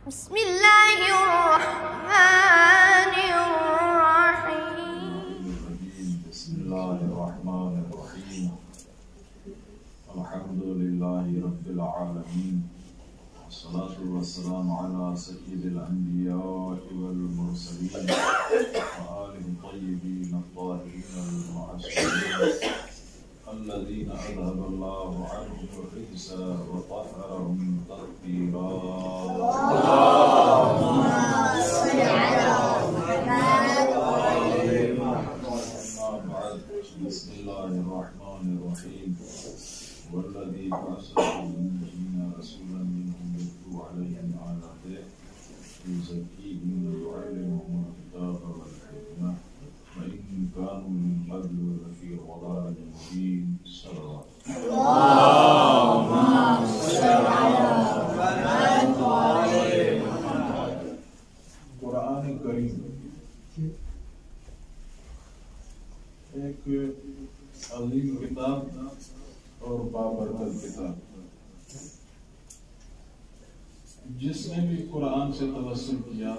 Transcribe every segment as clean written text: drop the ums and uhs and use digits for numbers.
بسم الله الرحمن الرحيم. بسم الله الرحمن الرحيم. الحمد لله رب العالمين، والصلاة والسلام على سيد الأنبياء والمرسلين وآله الطيبين الطاهرين المعصومين الذين أذهب الله عنهم الرجس وطهرهم تطهيرا. اللهم صل على محمد وعلى محمد. بسم الله الرحمن الرحيم. والذي بعث في الأميين رسولا منهم يتلو عليهم آياته ويزكيهم ويعلمهم الكتاب والحكمة وإن كانوا من قبل لفي ضلال مبين. اللهم صل على محمد وعلى محمد. قرآن کریم ایک عظیم کتاب اور بابرکت کتاب، جس نے بھی قرآن سے توسل کیا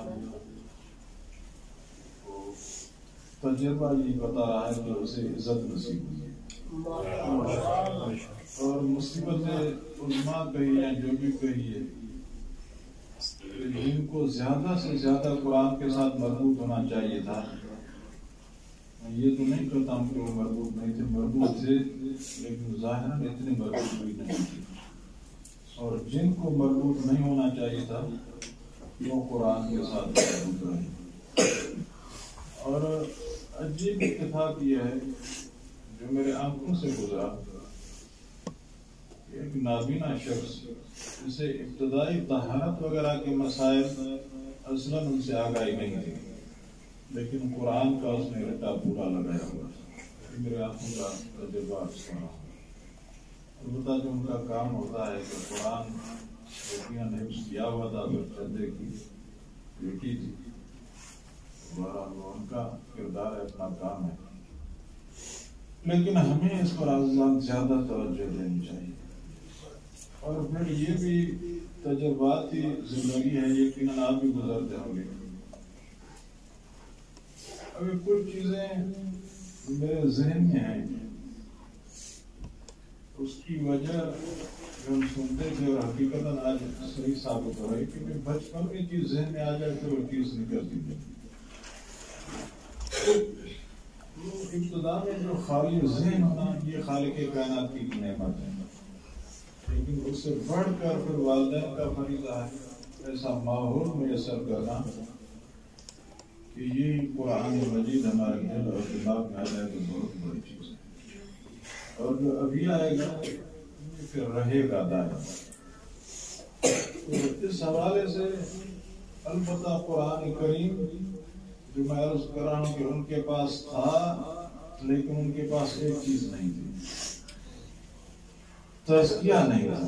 تجربہ یہ بتا رہا ہے کہ اسے عزت نصیب ہوئی ہے، اور مصیبت عظمیٰ کہی ہے جو بھی کہی ہے، جن کو زیادہ سے زیادہ قرآن کے ساتھ مربوط ہونا چاہیے تھا. یہ تو نہیں کہتا ہوں کہ وہ مربوط نہیں تھے، مربوط تھے، لیکن ظاہراً اتنے مربوط بھی نہیں تھے. اور جن کو مربوط نہیں ہونا چاہیے تھا وہ قرآن کے ساتھ مربوط رہے. اور عجیب اتفاق یہ ہے جو میرے آنکھوں سے گزرا، ایک نابینا شخص جسے ابتدائی طہارت وغیرہ کے مسائل اصلاً ان سے آگاہی نہیں تھی، لیکن قرآن کا اس نے رٹا پورا لگایا ہوا. میرے آنکھوں کا تجربہ سنا. البتہ جو ان کا کام ہوتا ہے کہ قرآن یقیناً حفظ کیا ہوا تھا، تو چندے کی بیٹی تھی، ان کا کردار ہے، اپنا کام ہے، لیکن ہمیں اس پر زیادہ توجہ دینی چاہیے. اور پھر یہ بھی تجرباتی زندگی ہے، یقیناً آپ بھی گزرتے ہوں گے. ابھی کچھ چیزیں میرے ذہن میں ہیں، اس کی وجہ جو ہم سنتے تھے اور حقیقتاً آج صحیح ثابت ہو رہی، کیونکہ بچپن میں چیز ذہن میں آ جائے تو وہ چیز نکلتی تھی. ابتدا میں جو خالی ذہن ہونا یہ خالق کائنات کی نعمت ہے، لیکن اس سے بڑھ کر پھر والدین کا فریضہ ہے ایسا ماحول میسر کرنا کہ یہ قرآن مجید ہمارے دل اور دماغ میں آ جائے تو بہت بڑی چیز ہے. اور جو ابھی آئے گا پھر رہے گا دائم. اس حوالے سے البتہ قرآن کریم جو میں عرض کر رہا ہوں کہ ان کے پاس تھا، لیکن ان کے پاس ایک چیز نہیں تھی، تزکیہ نہیں تھا.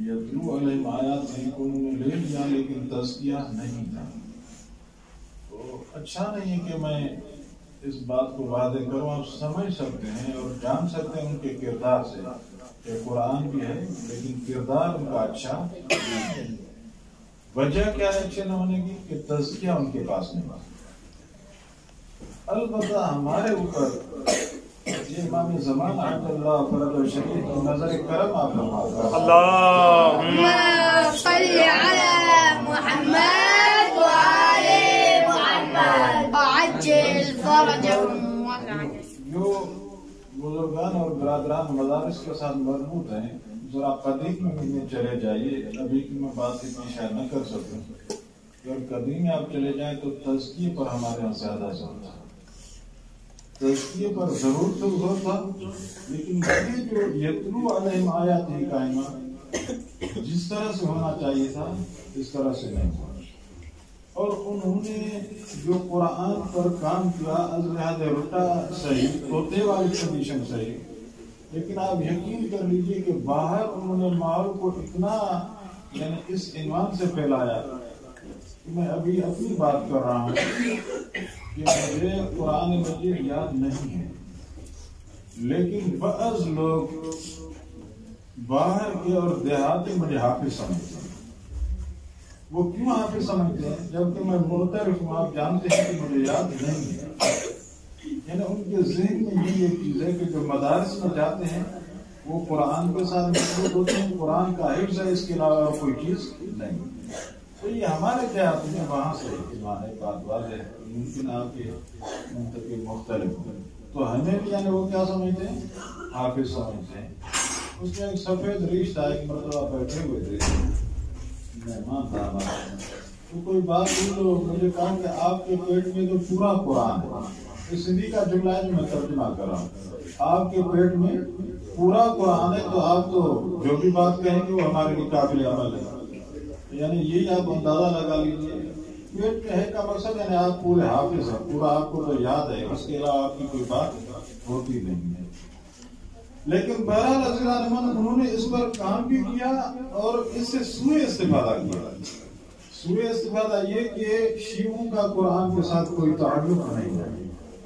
یتلو علیہم آیات نہیں کو انہوں نے لے لیا، لیکن تزکیہ نہیں تھا. تو اچھا نہیں ہے کہ میں اس بات کو واضح کروں. آپ سمجھ سکتے ہیں اور جان سکتے ہیں ان کے کردار سے کہ قرآن بھی ہے لیکن کردار ان کا اچھا نہیں ہے. وجہ کیا ہے اچھے نہ ہونے کی؟ کہ تزکیہ ان کے پاس نہیں تھا. البتہ ہمارے اوپر یہ امام زمان عبد اللہ فرد الشریف کی نظر کرم آپ فرماتے ہیں. اللهم صل على محمد وعلى محمد وعجل فرجهم. جو بزرگان اور برادران مدارس کے ساتھ مربوط ہیں ذرا قدیم میں چلے جائیے. ابھی کی میں بات اتنی شاید نہ کر سکوں، اگر قدیم میں آپ چلے جائیں تو تزکیے پر ہمارے یہاں زیادہ ضرورت ہے. تزکیے پر ضرور تو ضرورت تھا، لیکن یہ جو یتلو علیہم آیات کائمہ جس طرح سے ہونا چاہیے تھا اس طرح سے نہیں ہوا. اور انہوں نے جو قرآن پر کام کیا از لحاظ رٹا صحیح، طوطے والی کنڈیشن صحیح، لیکن آپ یقین کر لیجئے کہ باہر انہوں نے ماحول کو اتنا یعنی اس عنوان سے پھیلایا کہ میں ابھی اپنی بات کر رہا ہوں کہ مجھے قرآن مجید یاد نہیں ہے، لیکن بعض لوگ باہر کے اور دیہاتی مجھے حافظ سمجھتے ہیں. وہ کیوں حافظ سمجھتے ہیں جبکہ میں معترف ہوں، آپ جانتے ہیں کہ مجھے یاد نہیں ہے؟ یعنی ان کے ذہن میں یہ چیز ہے کہ جو مدارس میں جاتے ہیں وہ قرآن کے ساتھ مضبوط ہوتے ہیں، قرآن کا حفظ ہے، اس کے علاوہ کوئی چیز نہیں۔ تو یہ ہمارے دیہات میں وہاں سے بات واضح ہے، ممکن آپ کے منتقل مختلف ہوں، تو ہمیں بھی یعنی وہ کیا سمجھتے ہیں؟ حافظ سمجھتے ہیں۔ اس میں ایک سفید ریش تھا، ایک مرتبہ بیٹھے ہوئے تھے، مہمان تھا ہمارا، تو کوئی بات ہوئی تو مجھے کہا کہ آپ کے پیٹ میں تو پورا قرآن ہے۔ اس ہندی کا جملہ ہے جو میں ترجمہ کر رہا ہوں، آپ کے پیٹ میں پورا قرآن ہے تو آپ تو جو بھی بات کہیں گے وہ ہمارے لیے قابل عمل ہے۔ یعنی یہی آپ اندازہ لگا لیجیے، پیٹ میں ہے کا مقصد یعنی آپ پورے حافظ ہیں، پورا آپ کو تو یاد ہے، اس کے علاوہ آپ کی کوئی بات ہوتی نہیں ہے۔ لیکن بہرحال عزیز انہوں نے اس پر کام بھی کیا اور اس سے سوء استفادہ کیا۔ سوء استفادہ یہ کہ شیعوں کا قرآن کے ساتھ کوئی تعلق نہیں ہے،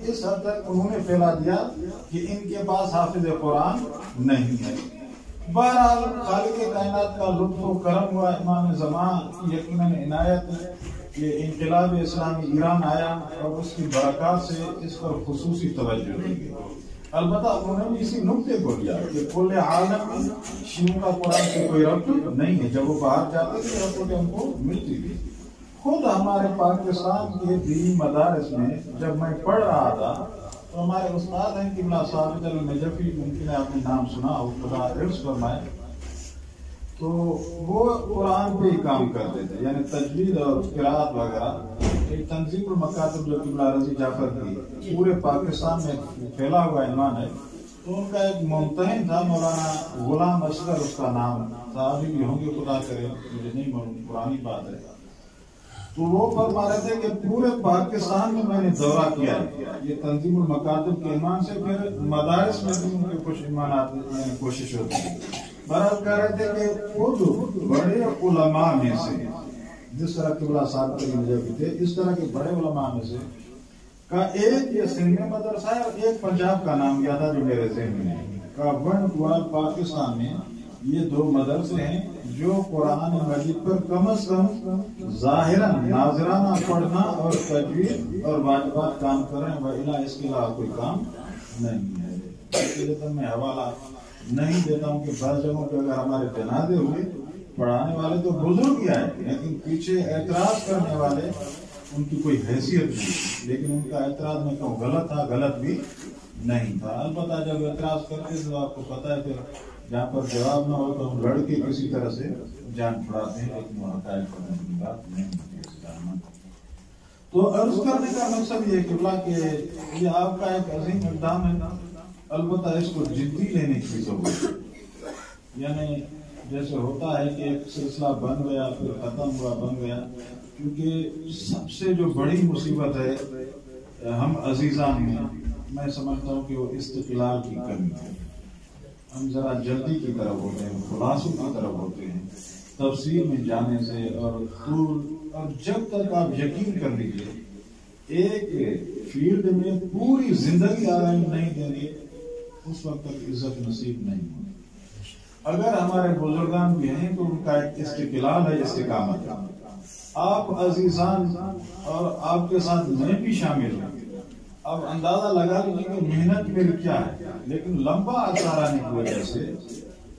اس حد تک انہوں نے پھیلا دیا کہ ان کے پاس حافظ قرآن نہیں ہے۔ بہرحال خالق کائنات کا لطف و کرم ہوا، امام زمان یقیناً عنایت، یہ انقلاب اسلامی ایران آیا اور اس کی برکات سے اس پر خصوصی توجہ دی گئی۔ البتہ انہوں نے بھی اسی نقطے کو لیا کہ کل عالم میں شیعوں کا قرآن سے کوئی ربط نہیں ہے، جب وہ باہر جاتے تھے ربطیں ان کو ملتی تھی۔ خود ہمارے پاکستان کے دینی مدارس میں جب میں پڑھ رہا تھا تو ہمارے استاد ہیں قبلہ ثابت النجفی، ممکن ہے آپ نے نام سنا ہو، خدا حفظ فرمائے، تو وہ قرآن پہ ہی کام کرتے تھے، یعنی تجوید اور قراءت وغیرہ۔ ایک تنظیم المکاتب جو قبلہ رضی جعفر کی پورے پاکستان میں پھیلا ہوا عنوان ہے، تو ان کا ایک ممتحن تھا مولانا غلام اصغر، اس کا نام تھا، ابھی بھی ہوں گے خدا کرے، مجھے نہیں معلوم، پرانی بات ہے۔ تو وہ فرما رہے تھے کہ پورے پاکستان میں نے دورہ کیا ہے یہ تنظیم المکاتب کے عنوان سے، پھر مدارس میں بھی ان کے کچھ عنوانات یعنی کوشش ہوتی ہے۔ بہرحال کہہ رہے تھے کہ خود بڑے علماء میں سے، جس طرح قبلہ صاحب کے تھے، اس طرح کے بڑے علماء میں سے کا ایک یہ سندھ میں مدرسہ ہے اور ایک پنجاب کا نام یاد ہے جو میرے ذہن میں ہے، کا ون پاکستان میں یہ دو مدرسے ہیں جو قرآن مجید پر کم از کم ظاہراً ناظرانہ پڑھنا اور تجوید اور واجبات کام کر رہے ہیں، وإلا اس کے علاوہ کوئی کام نہیں ہے۔ میں حوالہ نہیں دیتا ہوں کہ بعض جگہوں پہ اگر ہمارے جنازے ہوئے پڑھانے والے تو بزرگ ہی آئے، لیکن پیچھے اعتراض کرنے والے ان کی کوئی حیثیت نہیں، لیکن ان کا اعتراض میں کہوں غلط تھا، غلط بھی نہیں تھا۔ البتہ جب اعتراض کرتے تو آپ کو پتہ ہے پھر جہاں پر جواب نہ ہو تو ہم لڑ کے کسی طرح سے جان چھڑاتے ہیں، لیکن وہ حقائق کرنے کی بات نہیں ہوتی۔ تو عرض کرنے کا مقصد یہ قبلہ کہ یہ آپ کا ایک عظیم اقدام ہے، البتہ اس کو جدی لینے کی ضرورت ہے۔ یعنی جیسے ہوتا ہے کہ ایک سلسلہ بن گیا پھر ختم ہوا بن گیا، کیونکہ سب سے جو بڑی مصیبت ہے ہم عزیزان میں سمجھتا ہوں کہ وہ استقلال کی کمی ہے۔ ہم ذرا جلدی کی طرف ہوتے ہیں، خلاصوں کی طرف ہوتے ہیں، تفسیر میں جانے سے اور طول، اور جب تک آپ یقین کر لیجیے ایک فیلڈ میں پوری زندگی آرام نہیں دیں گے اس وقت تک عزت نصیب نہیں ہوگی۔ اگر ہمارے بزرگان بھی ہیں تو ان کا ایک استقلال ہے، استقامت ہے۔ آپ عزیزان اور آپ کے ساتھ میں بھی شامل ہوں، اب اندازہ لگا لیجیے کہ محنت میری کیا ہے، لیکن لمبا عرصہ رہنے کی وجہ سے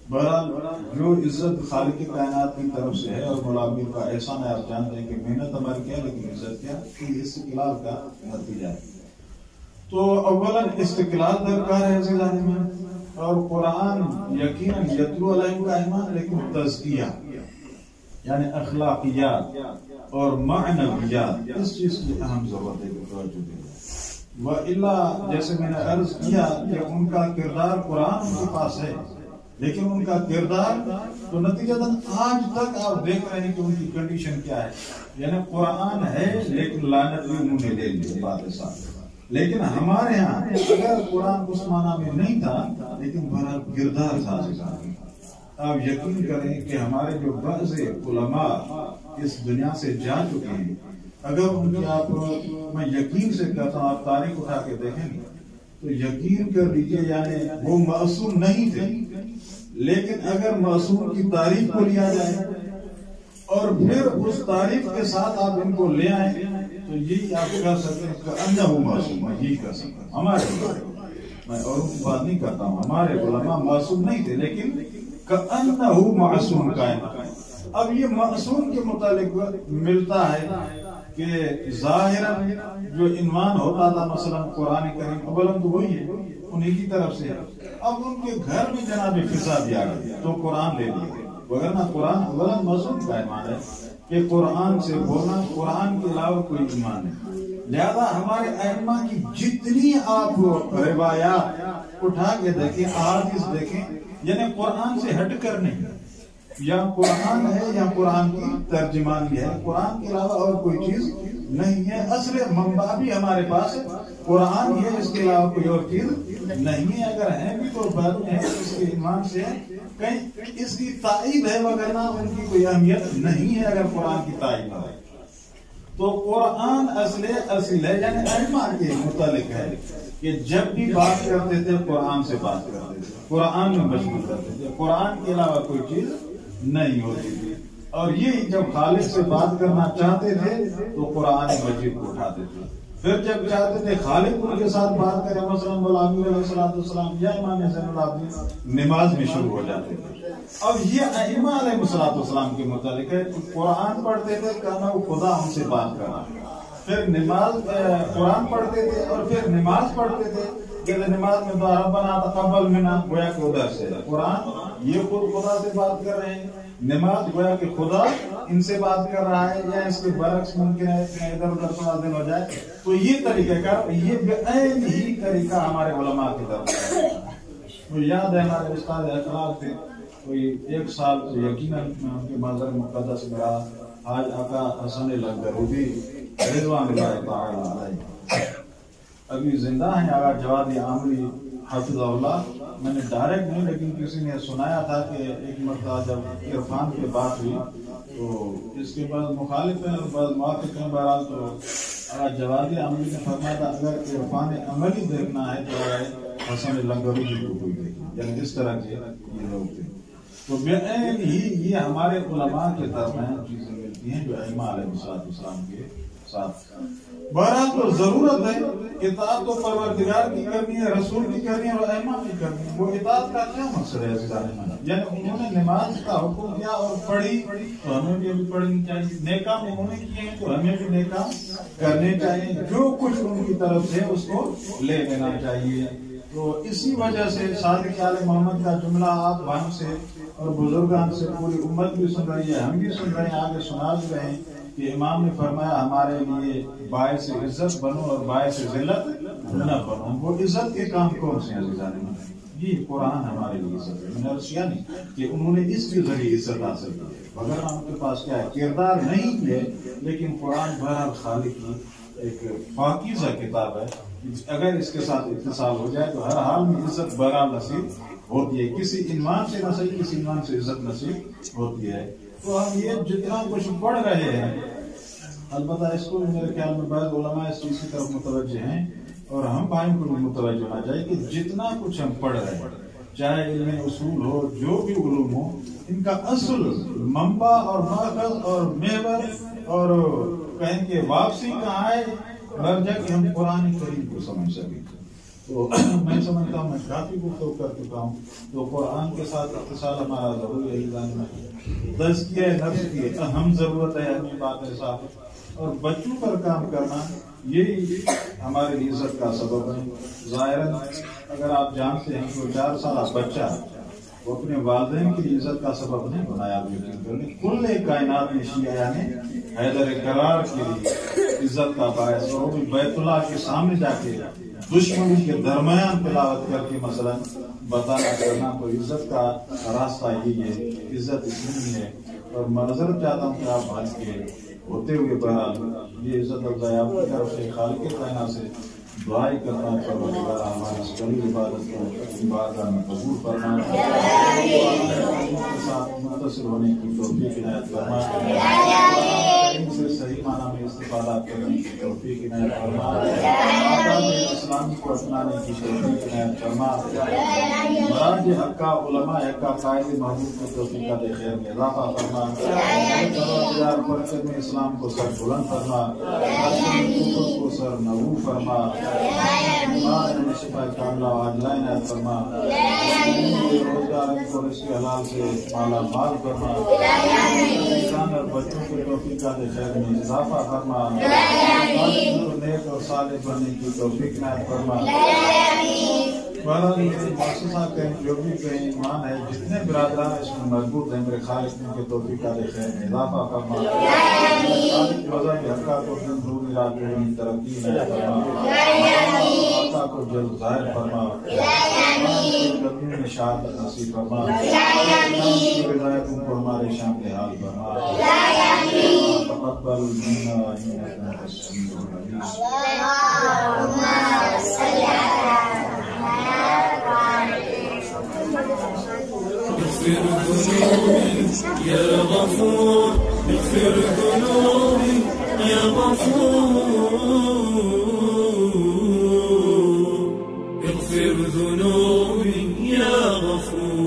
بہرحال جو عزت خالق کائنات کی طرف سے ہے اور ملابر کا احسان ہے، آپ جانتے ہیں کہ محنت ہماری کیا ہے لیکن عزت کیا ہے، استقلال کا نتیجہ ہے۔ تو اولا استقلال درکار ہے عزیزان میں، اور قرآن یقیناً یتلو علیہم کا ایمان، لیکن تزکیہ یعنی اخلاقیات اور معنویات اس چیز کی اہم ضرورت ہے کہ توجہ دیں۔ وَإِلَّا جیسے میں نے عرض کیا کہ ان کا کردار قرآن ان کے پاس ہے، لیکن ان کا کردار تو نتیجتاً آج تک آپ دیکھ رہے ہیں کہ ان کی کنڈیشن کیا ہے، یعنی قرآن ہے لیکن لعنت بھی انہوں نے لے لی بات ساتھ۔ لیکن ہمارے ہاں اگر قرآن اس معنی میں نہیں تھا لیکن بہرحال کردار تھا۔ آپ یقین کریں کہ ہمارے جو بعض علماء اس دنیا سے جا چکے ہیں، اگر ان کی آپ میں یقین سے کہتا ہوں آپ تاریخ اٹھا کے دیکھیں گے تو یقین کر لیجیے یعنی وہ معصوم نہیں تھے، لیکن اگر معصوم کی تعریف کو لیا جائے اور پھر اس تعریف کے ساتھ آپ ان کو لے آئیں تو یہی آپ کہہ سکتے ہیں کہ انہو معصوم، میں یہی کہہ سکتا ہوں. ہمارے میں اوروں کی بات نہیں کرتا ہوں، ہمارے علماء معصوم نہیں تھے لیکن کأنہو معصوم کائنات. اب یہ معصوم کے متعلق ملتا ہے کہ ظاہراً جو عنوان ہوتا تھا مثلا قرآن کریم اولم تو وہی ہے، انہیں کی طرف سے. اب ان کے گھر میں جناب فضا بھی آ گئی تو قرآن لے لیے، وگرنہ قرآن اولم معصوم کا ایمان ہے کہ قرآن سے بولنا، قرآن کے علاوہ کوئی ایمان نہیں. لہذا ہمارے ائمہ کی جتنی آپ روایات اٹھا کے دیکھیں، احادیث دیکھیں، یعنی قرآن سے ہٹ کر نہیں، یا قرآن ہے یا قرآن کی ترجمانی ہے، قرآن کے علاوہ اور کوئی چیز نہیں ہے. اصل منبع بھی ہمارے پاس قرآن ہی ہے، اس کے علاوہ کوئی اور چیز نہیں ہے. اگر ہیں بھی تو بعد میں ہے، اس کے ایمان سے کہیں اس کی تائید ہے، وغیرہ ان کی کوئی اہمیت نہیں ہے. اگر قرآن کی تائید ہے تو قرآن اصل ہے، یعنی ائمہ کے متعلق ہے کہ جب بھی بات کرتے تھے قرآن سے بات کرتے تھے، قرآن میں مشغول کرتے تھے، قرآن کے علاوہ کوئی چیز نہیں ہوتی تھی. اور یہ جب خالق سے بات کرنا چاہتے تھے تو قرآن مجید کو اٹھاتے تھے. پھر جب چاہتے تھے خالق ان کے ساتھ بات کرے، مثلا غلامی علیہ السلام یا امام حسین العابدین، نماز میں شروع ہو جاتے تھے. اب یہ ائمہ علیہ السلام کے متعلق ہے کہ قرآن پڑھتے تھے کہنا وہ خدا ان سے بات کرنا، پھر نماز قرآن پڑھتے تھے اور پھر نماز پڑھتے تھے. جیسے نماز میں دعا ربنا تقبل منا، گویا کہ ادھر سے قرآن یہ خود خدا سے بات کر رہے ہیں، نماز گویا کہ خدا ان سے بات کر رہا ہے، یا اس کے برعکس ممکن ہے ادھر ادھر تھوڑا دن ہو جائے. تو یہ طریقہ کار، یہ بعین ہی طریقہ ہمارے علماء کی طرف ہے. مجھے یاد ہے ہمارے استاد اخلاق تھے، کوئی 1 سال یقیناً ان کے منظر مقدس میرا حاج آقا حسن لنگرودی رضوان اللہ تعالی علیہ ابھی زندہ ہیں، آقا جواد عامری حفظ اللہ. میں نے ڈائریکٹ نہیں لیکن کسی نے سنایا تھا کہ ایک مرتبہ جب عرفان کی بات ہوئی تو اس کے بعد مخالف ہیں اور بعض موافق ہیں. بہرحال تو آقا جواد عامری نے فرمایا تھا اگر عرفان عملی دیکھنا ہے تو حسن لنگرودی کو کوئی دیکھنا، یعنی اس طرح کے یہ لوگ تھے. تو بعین ہی یہ ہمارے علماء کے درمیان چیزیں ملتی ہیں جو ائمہ علیہ السلام کے ساتھ. بہرحال تو ضرورت ہے اطاعت تو پروردگار کی کرنی ہے، رسول کی کرنی ہے اور ائمہ کی کرنی ہے. وہ اطاعت کا کیا مقصد ہے؟ یعنی انہوں نے نماز کا حکم کیا اور پڑھی تو ہمیں بھی پڑھنی چاہیے. نیک کام انہوں نے کیے ہیں تو ہمیں بھی نیک کام کرنے چاہیے. جو کچھ ان کی طرف سے اس کو لے لینا چاہیے. تو اسی وجہ سے صادق آل محمد کا جملہ آپ بھائیوں سے اور بزرگان سے پوری امت بھی سن رہی ہے، ہم بھی سن رہے ہیں، آگے سنا بھی رہے ہیں کہ امام نے فرمایا ہمارے لیے باعث عزت بنو اور باعث ذلت نہ بنو. وہ عزت کے کام کون سے عزیزان؟ یہ قرآن ہمارے لیے عزت ہے. میں نے عرض کیا نہیں کہ انہوں نے اس کے ذریعے عزت حاصل کی، مگر ان کے پاس کیا ہے کردار نہیں ہے، لیکن قرآن بہرحال خالق کی ایک پاکیزہ کتاب ہے. اگر اس کے ساتھ اتصال ہو جائے تو ہر حال میں عزت بہرحال نصیب ہوتی ہے. کسی عنوان سے نہ صحیح، کسی عنوان سے عزت نصیب ہوتی ہے. تو ہم یہ جتنا کچھ پڑھ رہے ہیں، البتہ اس کو میرے خیال میں بعض علماء اس چیز کی طرف متوجہ ہیں اور ہم بھائیوں کو بھی متوجہ ہونا چاہیے کہ جتنا کچھ ہم پڑھ رہے ہیں، چاہے علم اصول ہو، جو بھی علوم ہو، ان کا اصل منبع اور ماخذ اور محور اور کہیں کہ واپسی کہاں ہے، مرجع کہ ہم قرآن کریم کو سمجھ سکیں. تو میں سمجھتا ہوں میں کافی گفتگو کر چکا ہوں. تو قرآن کے ساتھ اتصال ہمارا ضروری ہے. جاننا تزکیہ نفس کی اہم ضرورت ہے، ہمیں بات ہے صاحب، اور بچوں پر کام کرنا یہی ہمارے لیے عزت کا سبب ہے. ظاہراً اگر آپ جانتے ہیں کہ 4 سالہ بچہ وہ اپنے والدین کی عزت کا سبب نہیں بنایا، کل کائنات میں شیعہ یعنی حیدر کرار کے لیے عزت کا باعث، اور بھی بیت اللہ کے سامنے جا کے دشمنوں کے درمیان تلاوت کر کے مثلا بتانا کرنا. تو عزت کا راستہ یہی ہے، عزت اس میں ہے. اور معذرت چاہتا ہوں کہ آپ بھائی کے ہوتے ہوئے بہرحال یہ عزت افزائی آپ کی طرف سے خالق کائنات سے دعائی کرنا، پروردگار ہماری اس بڑی عبادت کو بارگاہ میں قبول کرنا، کے ساتھ متصل ہونے کی توفیق عنایت فرما، ان سے صحیح معنی میں استفادہ کرنے کی توفیق عنایت فرما، آداب اسلامی کو اپنانے کی توفیق عنایت فرما، مراج حقہ علماء حقہ قائد محبوب کو توفیقات خیر میں اضافہ فرما. روزگار پرچم اسلام کو سر بلند فرما، کفر کو سر نبو فرما، شفا کاملہ عاجلہ عنایت فرما، روزگار کو رزق حلال سے مالا مال فرما، انسان اور بچوں کے توفیقات خیر میں اضافہ فرما، نیک اور صالح بننے کی توفیق عنایت فرما۔ مؤسسہ کہیں جو بھی کہیں ایمان ہے، جتنے برادران اس میں مربوط ہیں، میرے خالق ان کے توفیقات خیر میں اضافہ فرما، مذہبی حقہ کو دور علاقے میں ترقی میں فرما، حقہ کو جلد ظاہر فرما، قدیم میں شہادت نصیب فرما، رضایت ان کو ہمارے شام کے حال فرما، تقبل منا انک انت السمیع العلیم۔ اغفر ذنوبي يا غفور، اغفر ذنوبي يا غفور، اغفر ذنوبي يا غفور۔